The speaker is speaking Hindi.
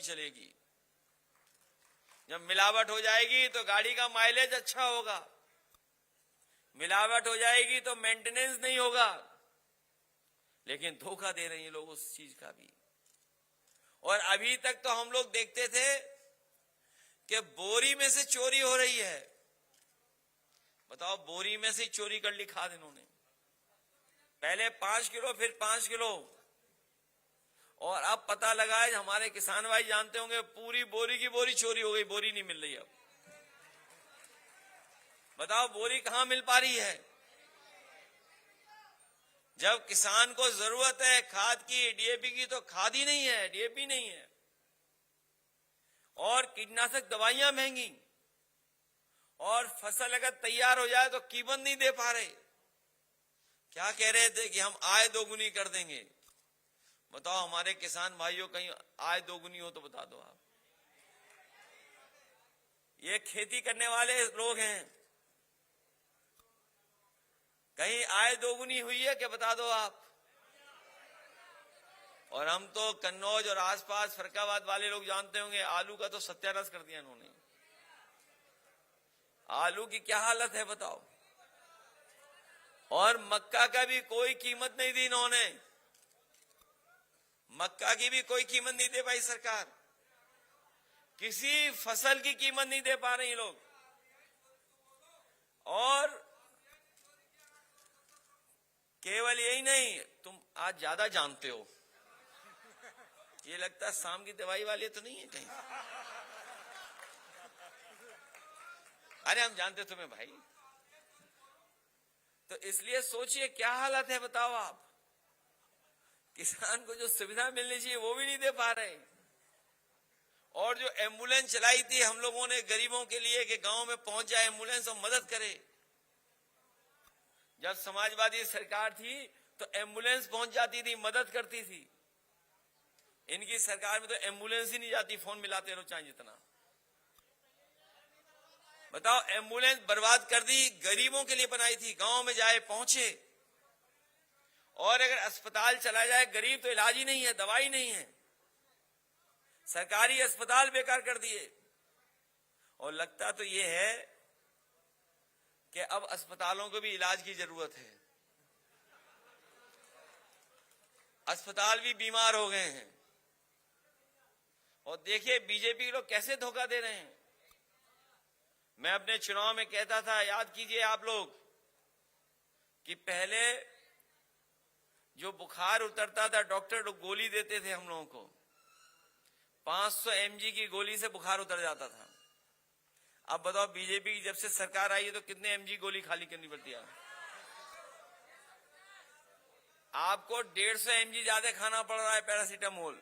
चलेगी। जब मिलावट हो जाएगी तो गाड़ी का माइलेज अच्छा होगा, मिलावट हो जाएगी तो मेंटेनेंस नहीं होगा। लेकिन धोखा दे रहे हैं लोग उस चीज का भी। और अभी तक तो हम लोग देखते थे कि बोरी में से चोरी हो रही है। बताओ, बोरी में से चोरी कर ली खाद इन्होंने। पहले 5 किलो, फिर 5 किलो, और अब पता लगा है, हमारे किसान भाई जानते होंगे, पूरी बोरी की बोरी चोरी हो गई, बोरी नहीं मिल रही अब। बताओ, बोरी कहां मिल पा रही है? जब किसान को जरूरत है खाद की, डीएपी की, तो खाद ही नहीं है, डीएपी नहीं है, और कीटनाशक दवाइयां महंगी, और फसल अगर तैयार हो जाए तो कीमत नहीं दे पा रहे। क्या कह रहे थे कि हम आय दोगुनी कर देंगे। बताओ, हमारे किसान भाइयों, कहीं आय दोगुनी हो तो बता दो आप। ये खेती करने वाले लोग हैं, कहीं आय दोगुनी हुई है क्या? बता दो आप। और हम तो कन्नौज और आसपास फरक्काबाद वाले लोग जानते होंगे, आलू का तो सत्यानाश कर दिया इन्होंने। आलू की क्या हालत है बताओ। और मक्का का भी कोई कीमत नहीं दी इन्होंने, मक्का की भी कोई कीमत नहीं दे पाई सरकार। किसी फसल की कीमत नहीं दे पा रहे लोग। और केवल यही नहीं, तुम आज ज्यादा जानते हो, ये लगता है शाम की दवाई वाले तो नहीं है कहीं। अरे हम जानते तुम्हें भाई। तो इसलिए सोचिए क्या हालत है, बताओ आप। किसान को जो सुविधा मिलनी चाहिए वो भी नहीं दे पा रहे। और जो एम्बुलेंस चलाई थी हम लोगों ने गरीबों के लिए कि गांव में पहुंच जाए एम्बुलेंस और मदद करे, जब समाजवादी सरकार थी तो एम्बुलेंस पहुंच जाती थी, मदद करती थी। इनकी सरकार में तो एम्बुलेंस ही नहीं जाती, फोन मिलाते रहो चाहे जितना। बताओ, एम्बुलेंस बर्बाद कर दी, गरीबों के लिए बनाई थी, गांव में जाए पहुंचे। और अगर अस्पताल चला जाए, गरीब तो इलाज ही नहीं है, दवाई नहीं है, सरकारी अस्पताल बेकार कर दिए। और लगता तो ये है कि अब अस्पतालों को भी इलाज की जरूरत है, अस्पताल भी बीमार हो गए हैं। और देखिए बीजेपी के लोग कैसे धोखा दे रहे हैं। मैं अपने चुनाव में कहता था, याद कीजिए आप लोग, कि पहले जो बुखार उतरता था डॉक्टर गोली देते थे हम लोगों को, 500 mg की गोली से बुखार उतर जाता था। अब बताओ, बीजेपी की जब से सरकार आई है तो कितने mg गोली खाली करनी पड़ती है आपको? 150 mg ज्यादा खाना पड़ रहा है पैरासीटामोल।